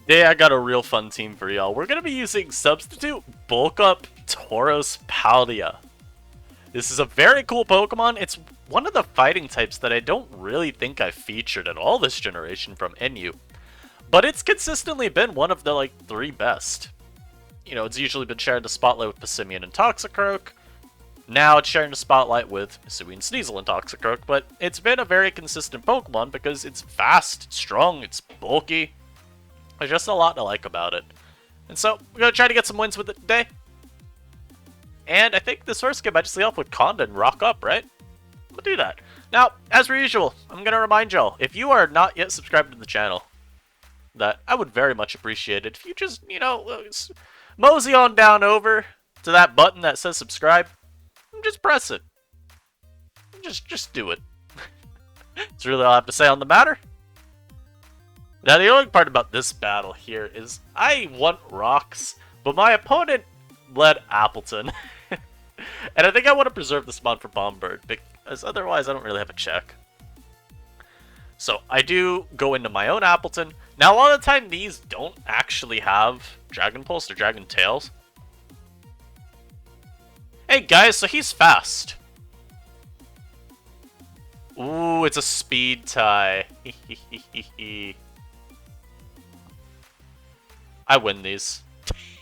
Today I got a real fun team for y'all. We're going to be using Substitute Bulk Up Tauros Paldean. This is a very cool Pokemon. It's one of the fighting types that I don't really think I've featured at all this generation from NU. But it's consistently been one of the, like, 3 best. You know, it's usually been sharing the spotlight with Passimian and Toxicroak. Now it's sharing the spotlight with Misui and Sneasel and Toxicroak. But it's been a very consistent Pokemon because it's fast, it's strong, it's bulky. There's just a lot to like about it. And so, we're going to try to get some wins with it today. And I think this first game I just lead off with Conda and Rock Up, right? We'll do that. Now, as per usual, I'm going to remind y'all, if you are not yet subscribed to the channel, that I would very much appreciate it if you just, you know, mosey on down over to that button that says subscribe, and just press it. Just do it. That's really all I have to say on the matter. Now, the only part about this battle here is I want rocks, but my opponent led Appleton. And I think I want to preserve this mod for Bombird, because otherwise I don't really have a check. So I do go into my own Appleton. Now, a lot of the time, these don't actually have Dragon Pulse or Dragon Tails. Hey, guys, so he's fast. Ooh, it's a speed tie. I win these.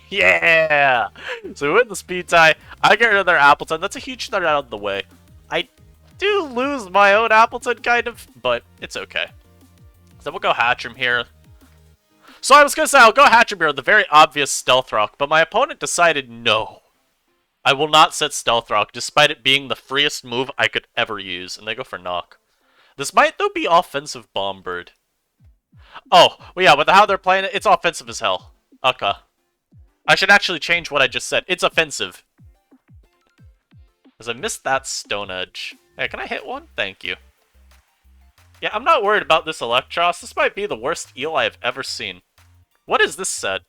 Yeah! So we win the speed tie. I get rid of their Appleton. That's a huge start out of the way. I do lose my own Appleton, kind of, but it's okay. So we'll go Hatcham here. So I was going to say I'll go Hatcham here with the very obvious Stealth Rock, but my opponent decided no. I will not set Stealth Rock, despite it being the freest move I could ever use, and they go for Knock. This might, though, be offensive Bombird. Oh, well, yeah, with how they're playing it, it's offensive as hell. Okay. I should actually change what I just said. It's offensive. Because I missed that Stone Edge. Hey, can I hit one? Thank you. Yeah, I'm not worried about this Electros. This might be the worst eel I have ever seen. What is this set?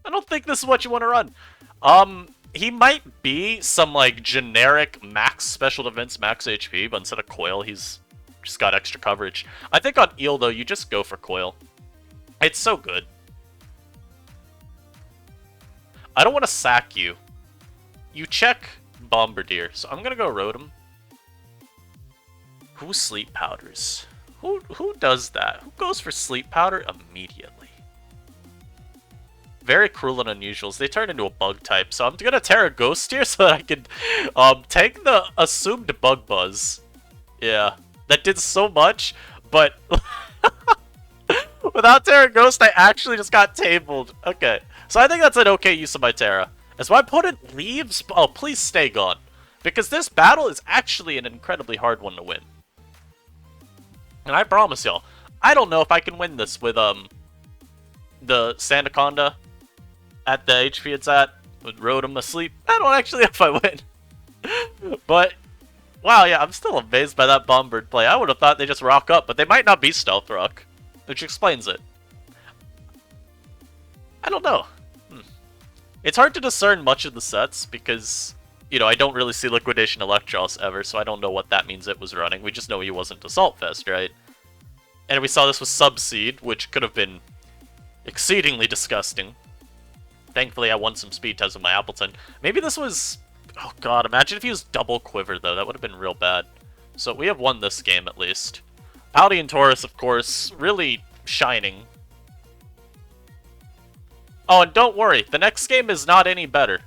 I don't think this is what you want to run. He might be some, like, generic max special defense, max HP, but instead of Coil, he's just got extra coverage. I think on eel, though, you just go for Coil. It's so good. I don't want to sack you. You check Bombardier, so I'm gonna go Rotom. Who sleep powders? Who does that? Who goes for sleep powder immediately? Very cruel and unusual. They turn into a bug type, so I'm gonna Terra Ghost here so that I can take the assumed Bug Buzz. Yeah, that did so much, but without Terra Ghost, I actually just got tabled. Okay. So I think that's an okay use of my Terra. As my opponent leaves, oh, please stay gone. Because this battle is actually an incredibly hard one to win. And I promise y'all, I don't know if I can win this with, the Sandaconda at the HP it's at, with Rotom asleep. I don't actually know if I win. But, wow, yeah, I'm still amazed by that Bombird play. I would have thought they just rock up, but they might not be Stealth Rock, which explains it. I don't know. It's hard to discern much of the sets because, you know, I don't really see Liquidation Electros ever, so I don't know what that means it was running. We just know he wasn't Assault Vest, right? And we saw this with Subseed, which could have been exceedingly disgusting. Thankfully, I won some speed tests with my Appleton. Maybe this was... Oh god, imagine if he was double Quiver, though. That would have been real bad. So we have won this game, at least. Paldean Tauros, of course, really shining. Oh, and don't worry, the next game is not any better.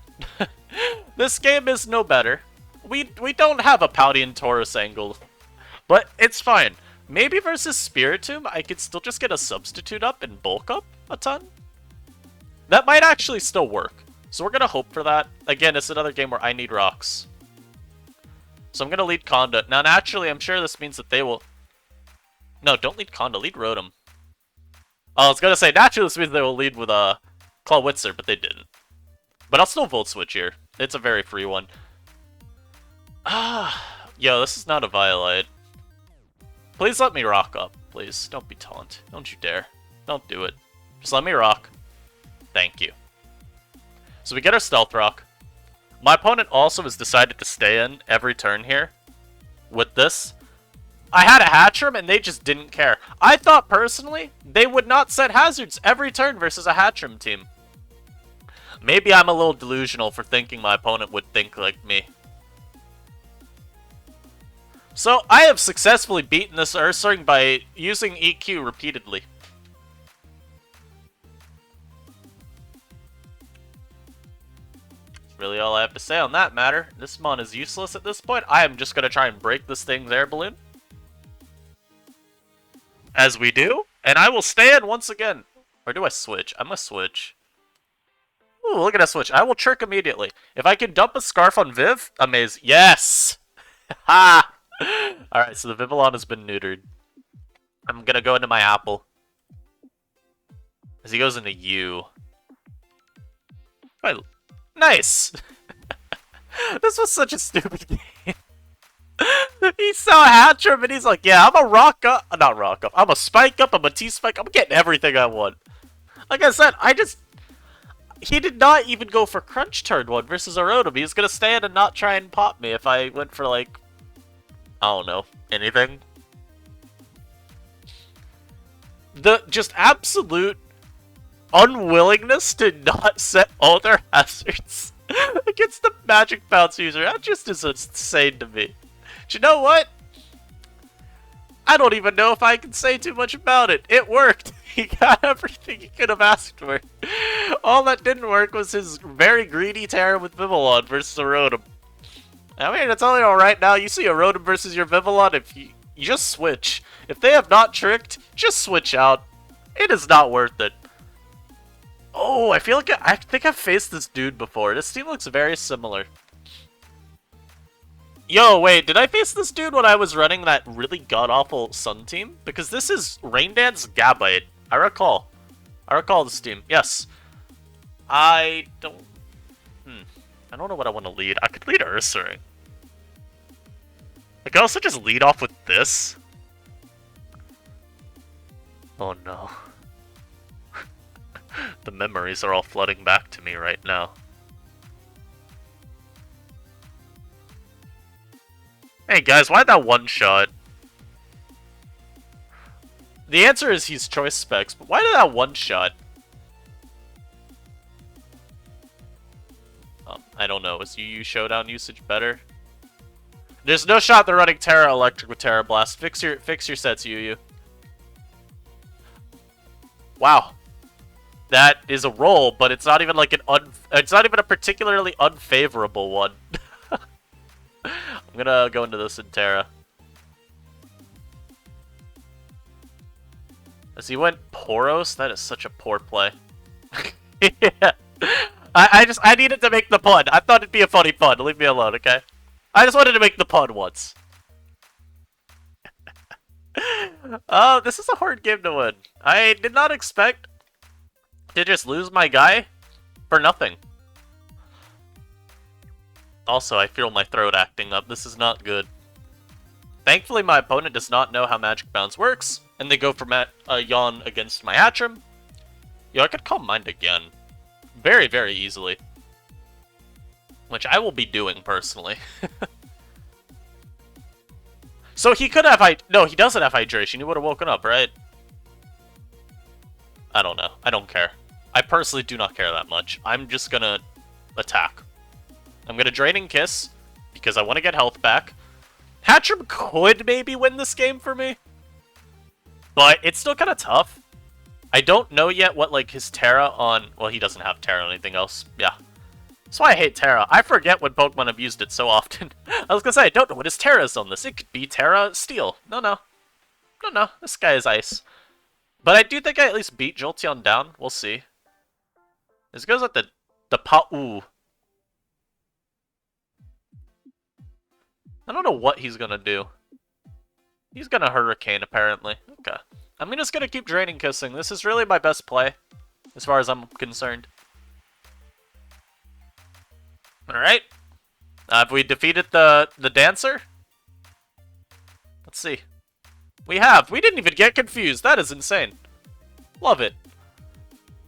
This game is no better. We don't have a Paldean Tauros angle, but it's fine. Maybe versus Spiritomb, I could still just get a substitute up and bulk up a ton. That might actually still work. So we're going to hope for that. Again, it's another game where I need rocks. So I'm going to lead Conda. Now, naturally, I'm sure this means that they will... No, don't lead Conda, lead Rotom. Oh, I was going to say, naturally this means they will lead with Clawitzer, but they didn't. But I'll still Volt Switch here. It's a very free one. Yo, this is not a Violite. Please let me rock up, please. Don't be taunt. Don't you dare. Don't do it. Just let me rock. Thank you. So we get our Stealth Rock. My opponent also has decided to stay in every turn here with this. I had a Hatchram and they just didn't care. I thought personally they would not set hazards every turn versus a Hatchram team. Maybe I'm a little delusional for thinking my opponent would think like me. So I have successfully beaten this Ursaring by using EQ repeatedly. That's really all I have to say on that matter. This mon is useless at this point. I am just going to try and break this thing's air balloon. As we do. And I will stand once again. Or do I switch? I'm going to switch. Ooh, look at that switch. I will trick immediately. If I can dump a Scarf on Viv, amazing. Yes! Ha! Alright, so the Vivillon has been neutered. I'm gonna go into my Apple. As he goes into U. Nice! This was such a stupid game. He saw Hatchram and he's like, yeah, I'm a rock up. Not rock up. I'm a spike up. I'm a T-spike. I'm getting everything I want. Like I said, he did not even go for Crunch turn 1 versus a Rotom. He's gonna stand and not try and pop me if I went for, like, I don't know, anything. The just absolute unwillingness to not set all their hazards against the Magic Bounce user. That just is insane to me. But you know what? I don't even know if I can say too much about it. It worked. He got everything he could have asked for. All that didn't work was his very greedy Terra with Vivillon versus a Rotom. I mean, it's only alright now. You see a Rotom versus your Vivillon, if you just switch. If they have not tricked, just switch out. It is not worth it. Oh, I feel like I think I've faced this dude before. This team looks very similar. Yo, wait, did I face this dude when I was running that really god-awful Sun team? Because this is Rain Dance Gabite. I recall this team. Yes. I don't know what I want to lead. I could lead Ursaring. I could also just lead off with this. Oh no. The memories are all flooding back to me right now. Hey guys, why that one shot? The answer is he's choice specs, but why did that one shot? I don't know. Is UU Showdown usage better? There's no shot they're running Terra Electric with Terra Blast. Fix your sets, UU. Wow. That is a roll, but it's not even like it's not even a particularly unfavorable one. I'm gonna go into this in Terra. As he went Poros, that is such a poor play. Yeah. I needed to make the pun. I thought it'd be a funny pun. Leave me alone, okay? I just wanted to make the pun once. Oh, this is a hard game to win. I did not expect to just lose my guy for nothing. Also, I feel my throat acting up. This is not good. Thankfully, my opponent does not know how Magic Bounce works, and they go for Yawn against my Hatchram. Yo, I could Calm Mind again. Very, very easily. Which I will be doing, personally. So he could have... No, he doesn't have Hydration. He would have woken up, right? I don't know. I don't care. I personally do not care that much. I'm just gonna attack. I'm gonna Draining Kiss, because I want to get health back. Hatchram could maybe win this game for me, but it's still kind of tough. I don't know yet what, like, his Terra on... Well, he doesn't have Terra on anything else. Yeah. That's why I hate Terra. I forget when Pokemon have used it so often. I was gonna say, I don't know what his Terra is on this. It could be Terra Steel. No. No, this guy is Ice. But I do think I at least beat Jolteon down. We'll see. This goes at the Ooh. I don't know what he's gonna do. He's gonna Hurricane, apparently. Okay. I'm just gonna keep Draining Kissing. This is really my best play, as far as I'm concerned. Alright. Have we defeated the Dancer? Let's see. We have. We didn't even get confused. That is insane. Love it.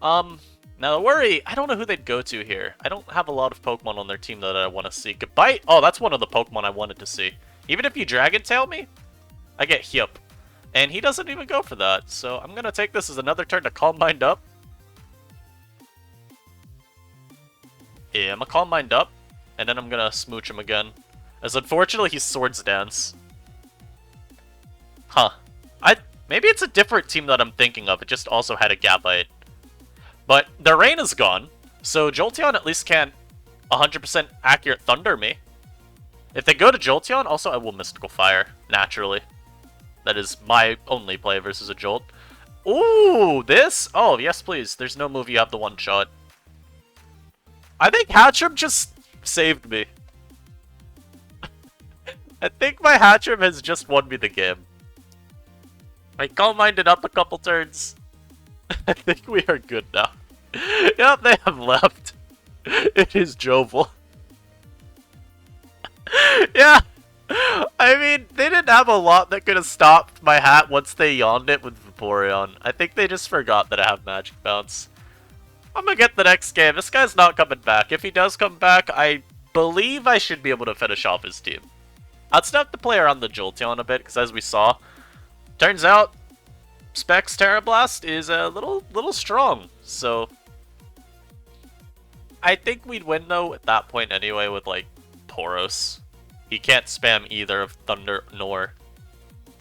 Now the worry, I don't know who they'd go to here. I don't have a lot of Pokemon on their team that I want to see. Goodbye. Oh, that's one of the Pokemon I wanted to see. Even if you Dragon Tail me, I get Hyup. And he doesn't even go for that, so I'm gonna take this as another turn to Calm Mind up. Yeah, I'm gonna Calm Mind up, and then I'm gonna Smooch him again. As unfortunately, he's Swords Dance. Huh. Maybe it's a different team that I'm thinking of, it just also had a Gabite. But their rain is gone, so Jolteon at least can't 100% accurate Thunder me. If they go to Jolteon, also I will Mystical Fire, naturally. That is my only play versus a Jolt. Ooh, this? Oh, yes please. There's no move you have the one shot. I think Hatcham just saved me. I think my Hatcham has just won me the game. I Calm Minded up a couple turns. I think we are good now. Yep, they have left. It is Jovel. Yeah. I mean, they didn't have a lot that could have stopped my hat once they yawned it with Vaporeon. I think they just forgot that I have Magic Bounce. I'm gonna get the next game. This guy's not coming back. If he does come back, I believe I should be able to finish off his team. I'd still have to play around the Jolteon a bit, because as we saw, turns out Specs Terra Blast is a little strong, so I think we'd win though at that point anyway with like Tauros. He can't spam either of Thunder nor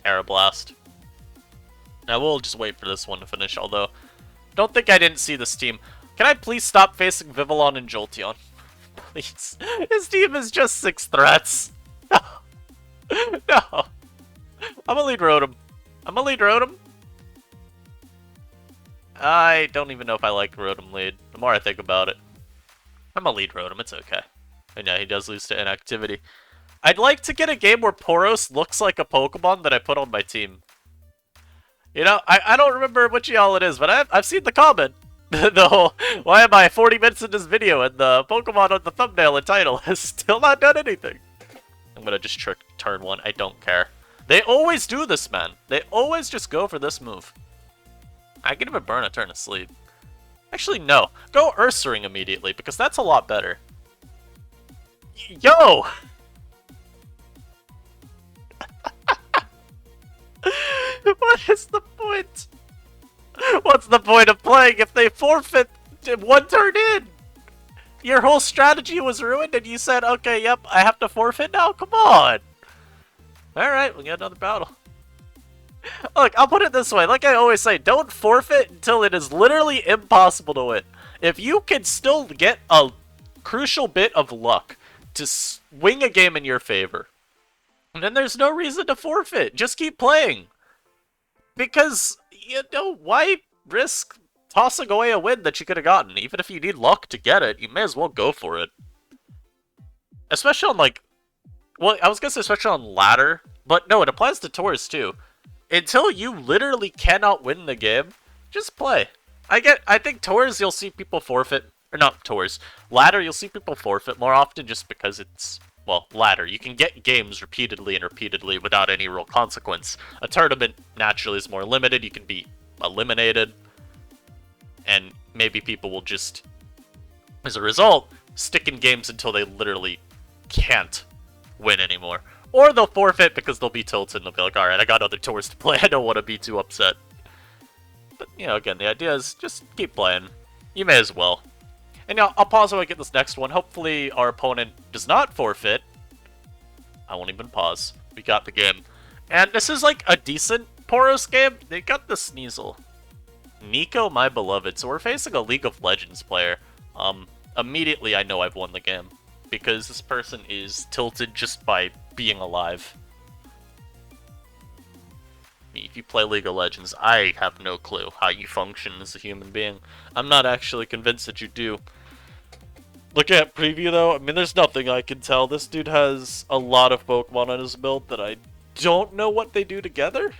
Terra Blast. Now we'll just wait for this one to finish, although don't think I didn't see this team. Can I please stop facing Vivillon and Jolteon? Please. His team is just 6 threats. No. No. I'm gonna lead Rotom. I'm gonna lead Rotom. I don't even know if I like Rotom lead. The more I think about it. I'm gonna lead Rotom, it's okay. And yeah, he does lose to inactivity. I'd like to get a game where Tauros looks like a Pokemon that I put on my team. You know, I don't remember which y'all it is, but I've seen the comment. The whole, why am I 40 minutes in this video and the Pokemon on the thumbnail and title has still not done anything? I'm gonna just trick turn 1, I don't care. They always do this, man. They always just go for this move. I can even burn a turn of sleep. Actually, no. Go Ursaring immediately, because that's a lot better. Yo! What is the point? What's the point of playing if they forfeit 1 turn in? Your whole strategy was ruined and you said, okay, yep, I have to forfeit now? Come on! Alright, we'll get another battle. Look, I'll put it this way. Like I always say, don't forfeit until it is literally impossible to win. If you can still get a crucial bit of luck to swing a game in your favor, then there's no reason to forfeit. Just keep playing. Because, you know, why risk tossing away a win that you could have gotten? Even if you need luck to get it, you may as well go for it. Especially on, like... Well, I was gonna say especially on ladder, but no, it applies to Taurus too. Until you literally cannot win the game, just play. I think Taurus you'll see people forfeit, or not Taurus, ladder you'll see people forfeit more often just because it's, well, ladder. You can get games repeatedly and repeatedly without any real consequence. A tournament naturally is more limited, you can be eliminated, and maybe people will just, as a result, stick in games until they literally can't win anymore. Or they'll forfeit because they'll be tilted and they'll be like, alright, I got other tours to play, I don't want to be too upset. But, you know, again, the idea is just keep playing. You may as well. And now, I'll pause while I get this next one. Hopefully our opponent does not forfeit. I won't even pause. We got the game. And this is like a decent Tauros game. They got the Sneasel. Nico, my beloved. So we're facing a League of Legends player. Immediately I know I've won the game. Because this person is tilted just by being alive. If you play League of Legends, I have no clue how you function as a human being. I'm not actually convinced that you do. Looking at preview though, I mean there's nothing I can tell. This dude has a lot of Pokemon on his build that I don't know what they do together.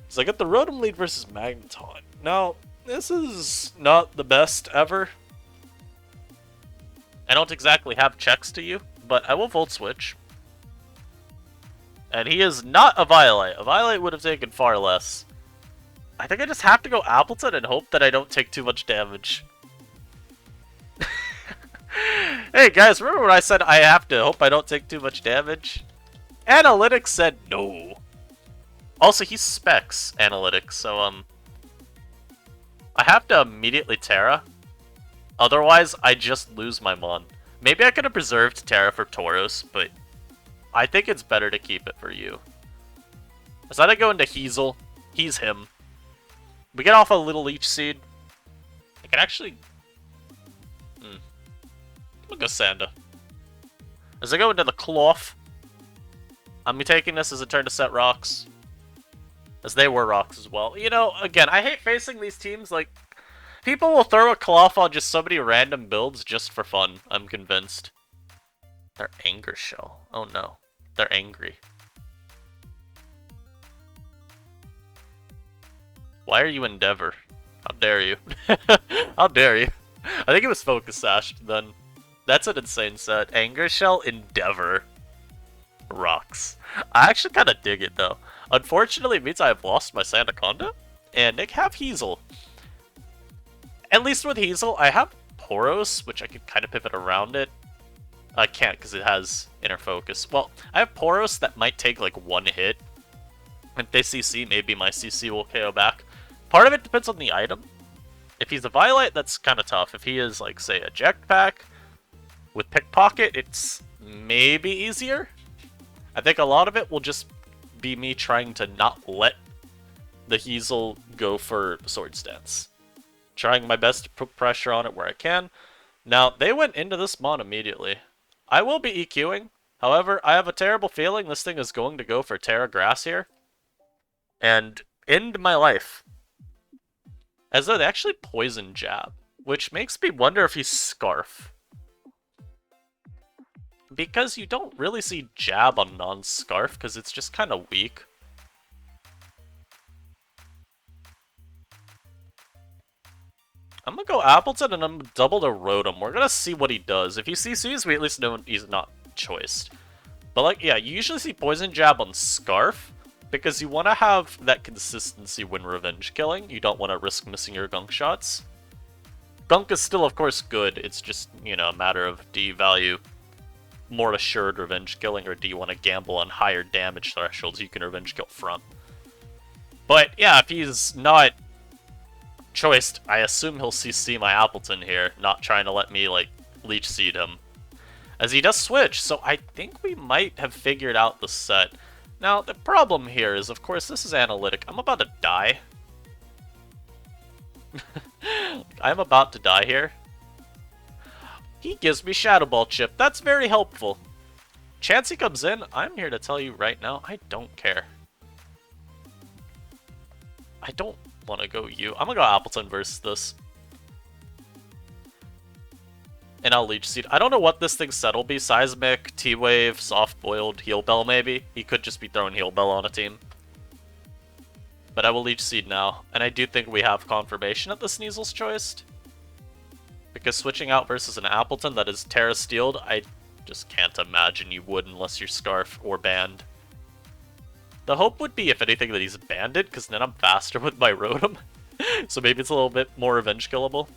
So I got the Rotom lead versus Magneton. Now, this is not the best ever. I don't exactly have checks to you, but I will Volt Switch. And he is not a Violet. A Violet would have taken far less. I think I just have to go Appleton and hope that I don't take too much damage. Hey guys, remember when I said I have to hope I don't take too much damage? Analytics said no. Also, he specs Analytics, so, I have to immediately Terra. Otherwise, I just lose my Mon. Maybe I could have preserved Terra for Tauros, but I think it's better to keep it for you. As I go into Heasel, he's him. We get off a little Leech Seed. I can actually... I'm gonna go Sanda. As I go into the Cloth, I'm taking this as a turn to set rocks. As they were rocks as well. You know, again, I hate facing these teams. Like, people will throw a Cloth on just so many random builds just for fun, I'm convinced. They're Anger Shell. Oh no. They're angry. Why are you Endeavor? How dare you? How dare you? I think it was Focus Sashed then. That's an insane set. Anger Shell, Endeavor. Rocks. I actually kind of dig it though. Unfortunately, it means I have lost my Sandaconda, and Nick have Heasel. At least with Heasel, I have Poros, which I could kind of pivot around it. I can't because it has Inner Focus. Well, I have Poros that might take like one hit. If they CC, maybe my CC will KO back. Part of it depends on the item. If he's a Violet, that's kind of tough. If he is, like, say, a Jetpack with Pickpocket, it's maybe easier. I think a lot of it will just be me trying to not let the Heasel go for Sword Stance. Trying my best to put pressure on it where I can. Now, they went into this Mon immediately. I will be EQing. However, I have a terrible feeling this thing is going to go for Terra Grass here. And end my life. As though they actually poison Jab, which makes me wonder if he's Scarf. Because you don't really see Jab on non-Scarf, because it's just kind of weak. I'm gonna go Appleton and I'm gonna double to Rotom. We're gonna see what he does. If he CCs, we at least know he's not choiced. But like, yeah, you usually see Poison Jab on Scarf, because you want to have that consistency when revenge killing. You don't want to risk missing your gunk shots. Gunk is still, of course, good. It's just, you know, a matter of do you value more assured revenge killing, or do you want to gamble on higher damage thresholds you can revenge kill from? But yeah, if he's not choiced, I assume he'll CC my Appleton here, not trying to let me, like, Leech Seed him. As he does switch, so I think we might have figured out the set. Now, the problem here is, of course, this is analytic. I'm about to die. I'm about to die here. He gives me Shadow Ball Chip. That's very helpful. Chansey comes in. I'm here to tell you right now, I don't care. I don't want to go you. I'm going to go Appleton versus this. And I'll Leech Seed. I don't know what this thing's set will be. Seismic, T-Wave, Soft Boiled, Heal Bell maybe. He could just be throwing Heal Bell on a team. But I will Leech Seed now. And I do think we have confirmation that the Sneasel's choiced. Because switching out versus an Appleton that is Terra Steeled, I just can't imagine you would unless you're Scarf or Banned. The hope would be, if anything, that he's Banded, because then I'm faster with my Rotom. So maybe it's a little bit more revenge killable.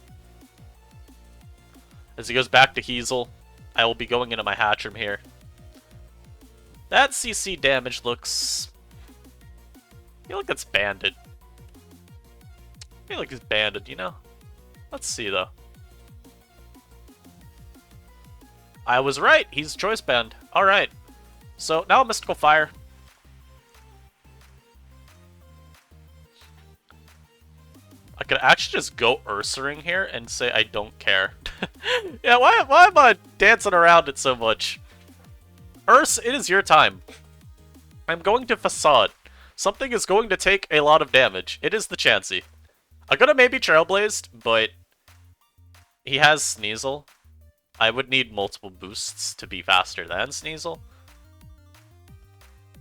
As he goes back to Heasel, I will be going into my Hatchram here. That CC damage looks... I feel like it's banded. I feel like it's banded, you know? Let's see, though. I was right! He's choice banned. Alright. So, now Mystical Fire. I could actually just go Ursaring here and say I don't care. Yeah, why am I dancing around it so much? Urs, it is your time. I'm going to Facade. Something is going to take a lot of damage. It is the Chansey. I'm gonna maybe Trailblazed, but he has Sneasel. I would need multiple boosts to be faster than Sneasel.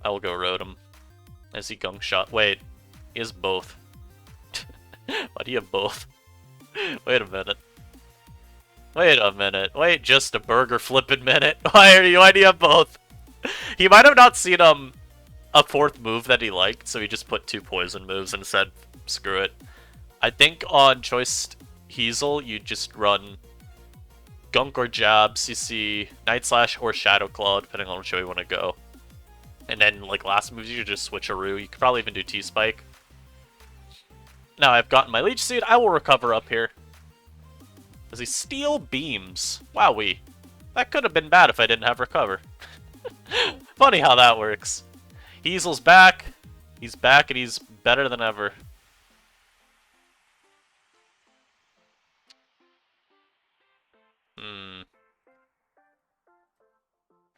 I will go Rotom. As he Gunk Shot. Wait, he has both. Why do you have both? Wait a minute. Wait a minute. Wait just a burger flippin' minute. Why do you have both? He might have not seen a fourth move that he liked, so he just put 2 poison moves and said, screw it. I think on choiced Heasel, you just run Gunk or Jab, CC, Night Slash, or Shadow Claw, depending on which way you want to go. And then, like, last moves, you could just switcheroo. You could probably even do T-Spike. Now I've gotten my Leech Seed, I will recover up here. Does he steal beams? Wowee. That could have been bad if I didn't have recover. Funny how that works. Heasel's back. He's back and he's better than ever.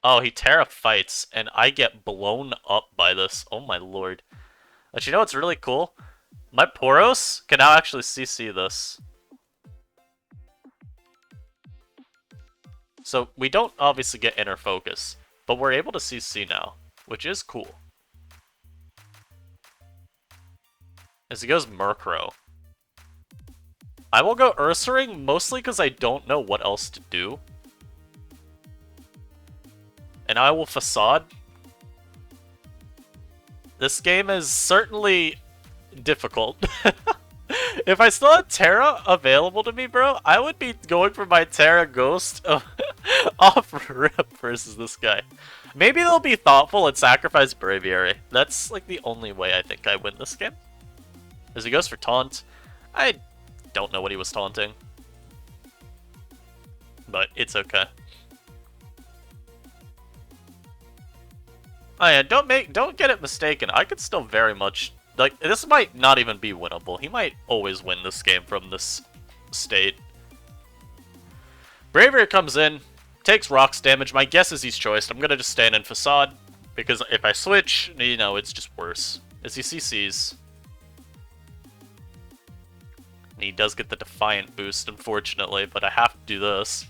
Oh, he Terra fights, and I get blown up by this. Oh my lord. But you know what's really cool? My Poros can now actually CC this. So we don't obviously get inner focus, but we're able to CC now, which is cool. As he goes Murkrow. I will go Ursaring mostly because I don't know what else to do. And I will Facade. This game is certainly difficult. If I still had Terra available to me, bro, I would be going for my Terra Ghost off rip versus this guy. Maybe they'll be thoughtful and sacrifice Braviary. That's like the only way I think I win this game. As he goes for Taunt. I don't know what he was taunting. But it's okay. Oh yeah, don't get it mistaken. I could still very much, like, this might not even be winnable. He might always win this game from this state. Braviary comes in, takes rocks damage. My guess is he's choiced. I'm gonna just stand in Facade, because if I switch, you know, it's just worse. As he CCs. And he does get the Defiant boost, unfortunately, but I have to do this.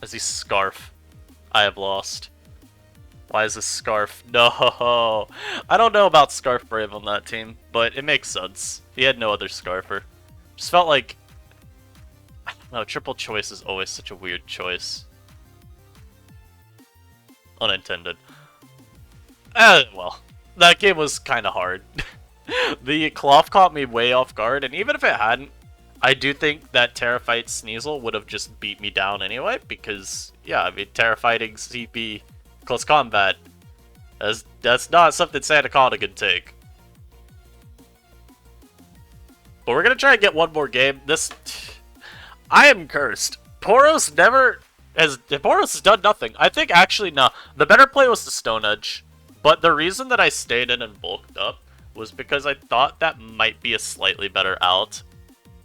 As he Scarf. I have lost. Why is this Scarf? No! I don't know about Scarf Brave on that team, but it makes sense. He had no other Scarfer. Just felt like... I don't know, triple choice is always such a weird choice. Unintended. Well, that game was kind of hard. The Cloth caught me way off guard, and even if it hadn't, I do think that Terrafight Sneasel would have just beat me down anyway, because, yeah, I mean, Terrafighting CP close combat, that's not something Sandaconda can take. But we're gonna try and get one more game. I am cursed. Tauros has done nothing. I think, actually, no. The better play was the Stone Edge, but the reason that I stayed in and bulked up was because I thought that might be a slightly better out.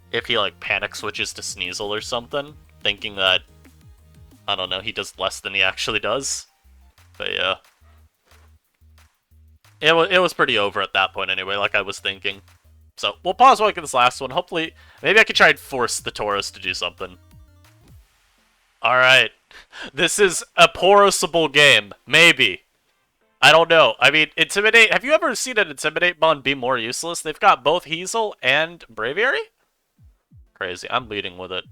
If he, like, panic switches to Sneasel or something, thinking that, I don't know, he does less than he actually does. But yeah. It was pretty over at that point anyway, like I was thinking. So, we'll pause while I get this last one. Hopefully, maybe I can try and force the Taurus to do something. Alright. This is a Porosable game. Maybe. I don't know. I mean, Intimidate... Have you ever seen an Intimidate Bond be more useless? They've got both Heasel and Braviary? Crazy. I'm leading with it.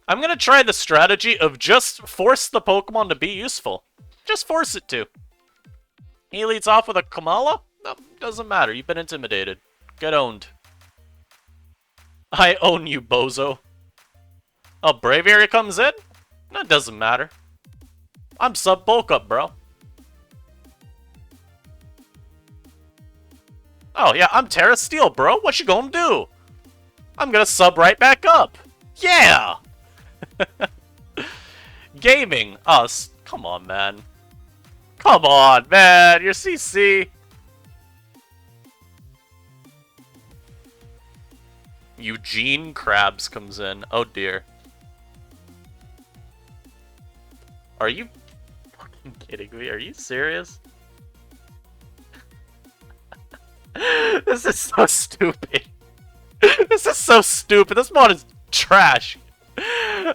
I'm gonna try the strategy of just force the Pokemon to be useful. Just force it to. He leads off with a Kamala? No, doesn't matter. You've been intimidated. Get owned. I own you, bozo. Oh, Braviary comes in? That doesn't matter. I'm sub-bulk up, bro. Oh, yeah, I'm Terra Steel, bro. What you gonna do? I'm gonna sub right back up. Yeah! Gaming. Oh, come on, man. Come on, man. Your CC. Eugene Krabs comes in. Oh, dear. Are you fucking kidding me? Are you serious? This is so stupid. This is so stupid. This mod is trash. You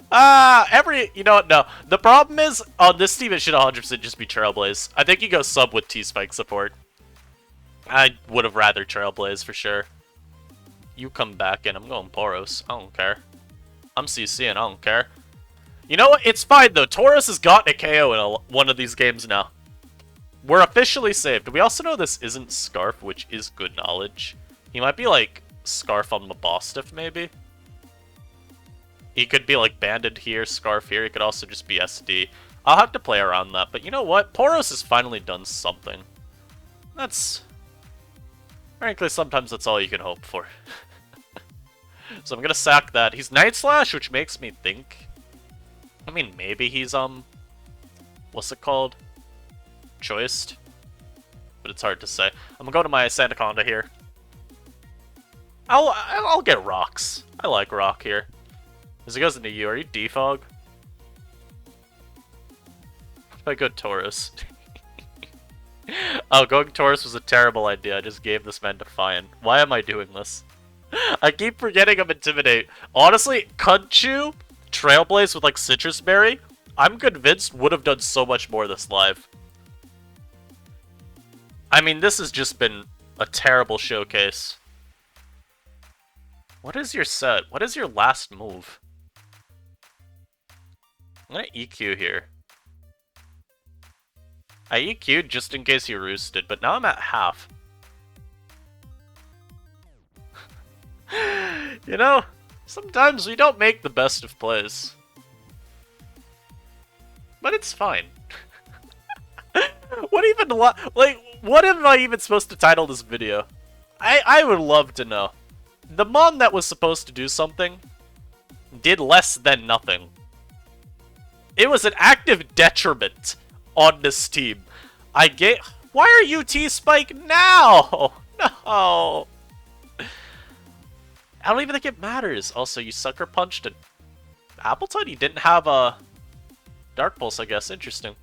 know what? No. The problem is, on this team, it should 100% just be Trailblaze. I think you go sub with T-Spike support. I would have rather Trailblaze for sure. You come back in. I'm going Poros. I don't care. I'm CCing. I don't care. You know what? It's fine, though. Taurus has gotten a KO in one of these games now. We're officially saved. We also know this isn't Scarf, which is good knowledge. He might be, like, Scarf on Mabostiff, maybe? He could be, like, Banded here, Scarf here. He could also just be SD. I'll have to play around that, but you know what? Tauros has finally done something. That's... Frankly, sometimes that's all you can hope for. So I'm gonna sack that. He's Night Slash, which makes me think... I mean, maybe he's, what's it called? Choiced? But it's hard to say. I'm gonna go to my Sandaconda here. I'll get rocks. I like rock here. As he goes into you, are you defog? If I go Taurus. Oh, going Taurus was a terrible idea. I just gave this man Defiant. Why am I doing this? I keep forgetting I'm Intimidate. Honestly, Kunchu, Trailblaze with like Citrus Berry, I'm convinced would have done so much more this live. I mean, this has just been a terrible showcase. What is your set? What is your last move? I'm gonna EQ here. I EQ'd just in case he roosted, but now I'm at half. You know, sometimes we don't make the best of plays. But it's fine. What even, like, what am I even supposed to title this video? I would love to know. The Mon that was supposed to do something did less than nothing. It was an active detriment on this team. Why are you T-Spike now? No. I don't even think it matters. Also, you sucker punched an Appletide? You didn't have a Dark Pulse, I guess. Interesting.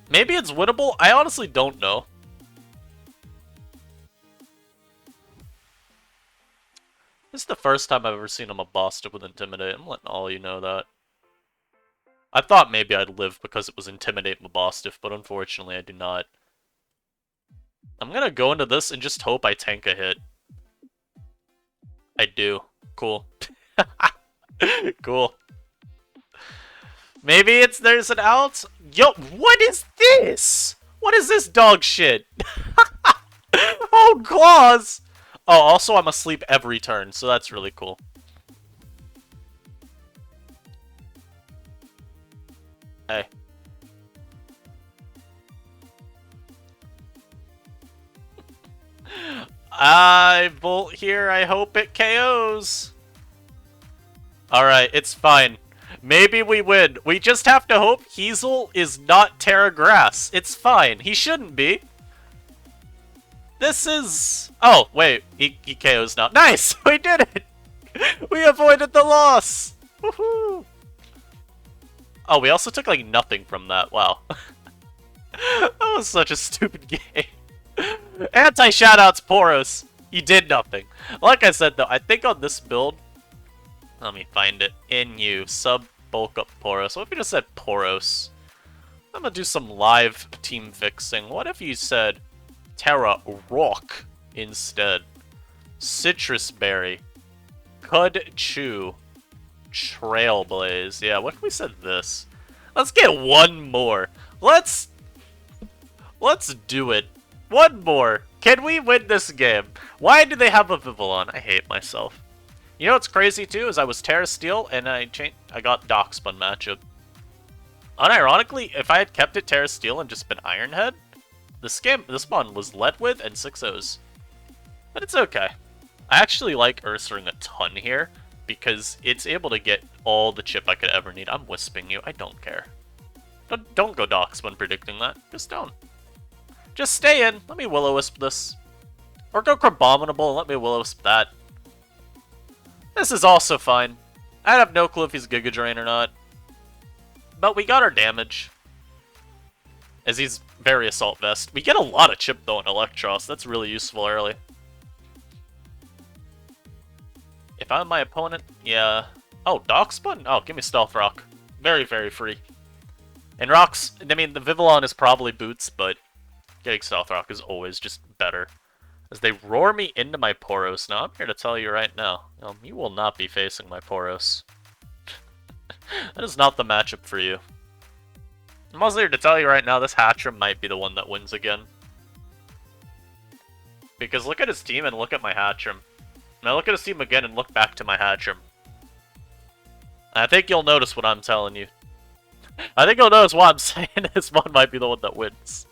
Maybe it's winnable? I honestly don't know. This is the first time I've ever seen him a Boston with Intimidate. I'm letting all you know that. I thought maybe I'd live because it was Intimidate Mabostiff, but unfortunately I do not. I'm gonna go into this and just hope I tank a hit. I do. Cool. Cool. Maybe there's an out? Yo, what is this? What is this dog shit? Oh, claws! Oh, also I'm asleep every turn, so that's really cool. Hey. I bolt here, I hope it KOs. Alright, it's fine. Maybe we win. We just have to hope Hazel is not Terra Grass. It's fine. He shouldn't be. This is... Oh, wait. He KOs now. Nice! We did it! We avoided the loss! Woohoo! Oh, we also took, like, nothing from that. Wow. That was such a stupid game. Anti-shoutouts, Poros. You did nothing. Like I said, though, I think on this build... Let me find it. Bulk up Poros. What if we just said Poros? I'm gonna do some live team fixing. What if you said Terra Rock instead? Citrus Berry. Cud Chew. Trailblaze. Yeah, what if we said this? Let's get one more. Let's do it. One more. Can we win this game? Why do they have a Vivillon? I hate myself. You know what's crazy too is I was Terra Steel and I got Dockspun matchup. Unironically, if I had kept it Terra Steel and just been Ironhead, this spawn was led with and 6-0s. But it's okay. I actually like Ursaring a ton here because it's able to get all the chip I could ever need. I'm wisping you. I don't care. Don't go Dockspun predicting that. Just don't. Just stay in. Let me Will-O-Wisp this. Or go Crabominable and let me Will-O-Wisp that. This is also fine. I have no clue if he's Giga Drain or not. But we got our damage. As he's very Assault Vest. We get a lot of chip though in Electros. That's really useful early. If I'm my opponent, yeah. Oh, Dockspun? Oh, give me Stealth Rock. Very, very free. And rocks, I mean, the Vivillon is probably boots, but getting Stealth Rock is always just better. As they roar me into my Poros. Now, I'm here to tell you right now, you will not be facing my Poros. That is not the matchup for you. I'm also here to tell you right now, this Hatchram might be the one that wins again. Because look at his team and look at my Hatchram. Now look at his team again and look back to my Hatchram. I think you'll notice what I'm telling you. I think you'll notice what I'm saying. This one might be the one that wins.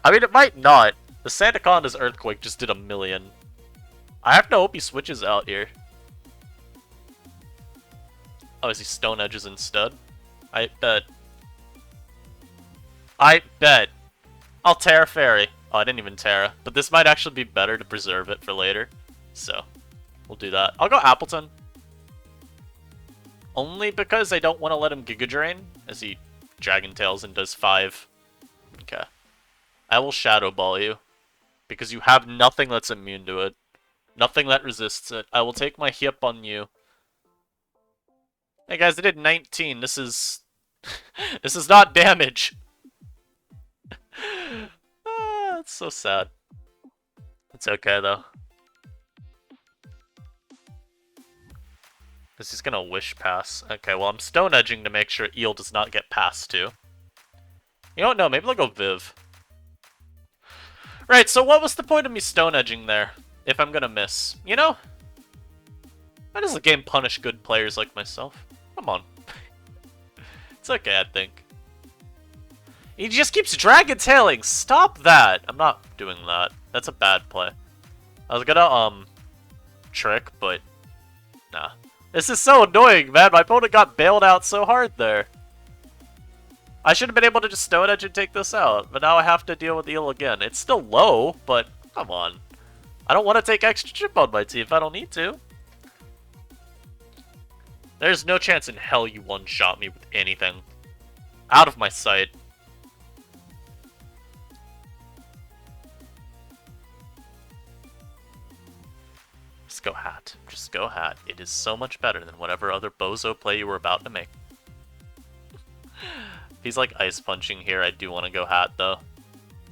I mean, it might not. The Sandaconda's Earthquake just did 1,000,000. I have to hope he switches out here. Oh, is he Stone Edges instead? I bet. I bet. I'll Terra Fairy. Oh, I didn't even Terra. But this might actually be better to preserve it for later. So, we'll do that. I'll go Appleton. Only because I don't want to let him Giga Drain, as he Dragon Tails and does 5. Okay. I will Shadow Ball you, because you have nothing that's immune to it. Nothing that resists it. I will take my hip on you. Hey guys, I did 19. This is... this is not damage. It's so sad. It's okay, though. Is he's gonna Wish Pass? Okay, well, I'm Stone Edging to make sure Eel does not get passed to. You don't know, maybe they'll go Viv. Right, so what was the point of me Stone Edging there? If I'm gonna miss. You know? Why does the game punish good players like myself? Come on. It's okay, I think. He just keeps Dragon Tailing! Stop that! I'm not doing that. That's a bad play. I was gonna, trick, but... nah. This is so annoying, man! My opponent got bailed out so hard there. I should have been able to just Stone Edge and take this out, but now I have to deal with Eel again. It's still low, but come on. I don't want to take extra chip on my team if I don't need to. There's no chance in hell you one-shot me with anything. Out of my sight. Just go Hat. Just go Hat. It is so much better than whatever other bozo play you were about to make. If he's like Ice Punching here, I do want to go Hat, though.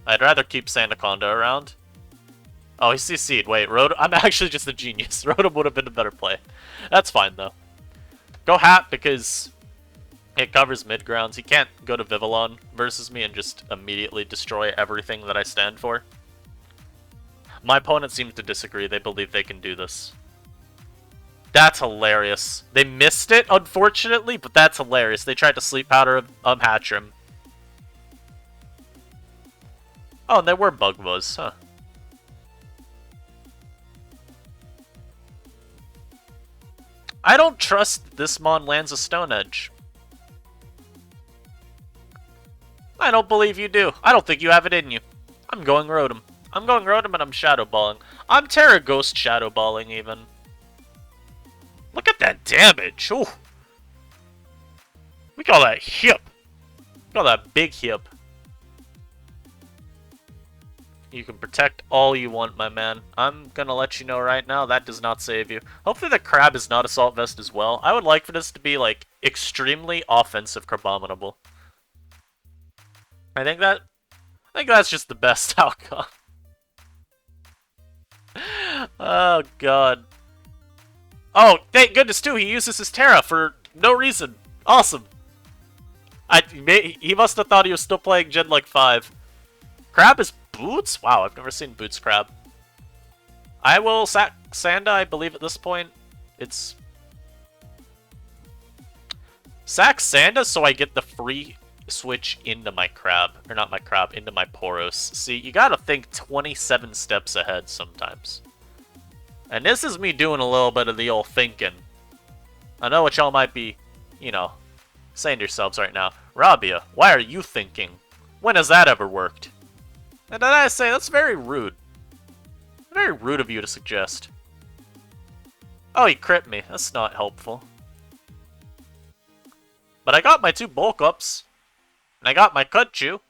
I'd rather keep Sandaconda around. Oh, he CC'd. Wait, Rotom... I'm actually just a genius. Rotom would have been a better play. That's fine, though. Go Hat, because it covers mid-grounds. He can't go to Vivillon versus me and just immediately destroy everything that I stand for. My opponent seems to disagree. They believe they can do this. That's hilarious. They missed it, unfortunately, but that's hilarious. They tried to Sleep Powder Hatchrim. Oh, and they were Bug Buzz, huh? I don't trust this Mon lands a Stone Edge. I don't believe you do. I don't think you have it in you. I'm going Rotom. I'm going Rotom and I'm Shadow Balling. I'm Terra Ghost Shadow Balling even. Look at that damage! Ooh. We call that hip. We call that big hip. You can protect all you want, my man. I'm gonna let you know right now, that does not save you. Hopefully the Crab is not Assault Vest as well. I would like for this to be, like, extremely offensive Crabominable. I think that's just the best outcome. Oh, God. Oh, thank goodness, too, he uses his Terra for no reason. Awesome. He must have thought he was still playing Gen, like, 5. Crab is Boots? Wow, I've never seen Boots Crab. I will sack Sanda, I believe at this point. It's... sack Sanda so I get the free switch into my Crab. Or not my Crab, into my Poros. See, you gotta think 27 steps ahead sometimes. And this is me doing a little bit of the old thinking. I know what y'all might be, you know, saying to yourselves right now. Rabia, why are you thinking? When has that ever worked? And then I say, that's very rude. Very rude of you to suggest. Oh, he crit me. That's not helpful. But I got my 2 bulk ups. And I got my Kudchu.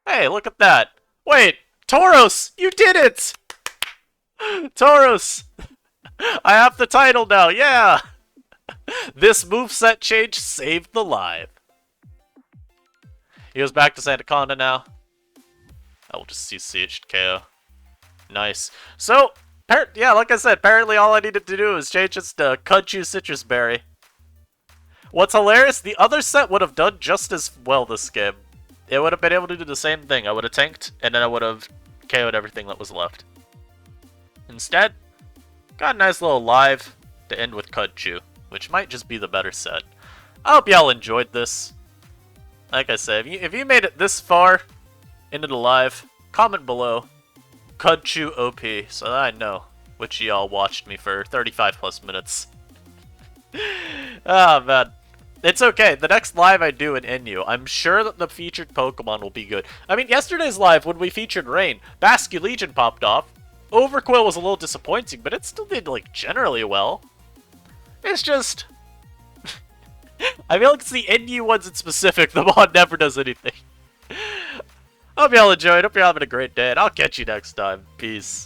Hey, look at that. Wait, Tauros! You did it! Tauros! I have the title now, yeah! This moveset change saved the life. He goes back to Sandaconda now. I will just CCH KO. Nice. So, yeah, like I said, apparently all I needed to do is change this to Kudchu Citrus Berry. What's hilarious, the other set would have done just as well this game. It would have been able to do the same thing. I would have tanked, and then I would have KO'd everything that was left. Instead, got a nice little live to end with Kudchu, which might just be the better set. I hope y'all enjoyed this. Like I said, if you made it this far into the live, comment below Kudchu OP so that I know which y'all watched me for 35 plus minutes. Ah, man. It's okay. The next live I do in NU, I'm sure that the featured Pokemon will be good. I mean, yesterday's live, when we featured Rain, Basculegion popped off. Overquill was a little disappointing, but it still did, like, generally well. It's just... I feel like it's the NU ones in specific. The mod never does anything. Hope y'all enjoyed. Hope you're having a great day, and I'll catch you next time. Peace.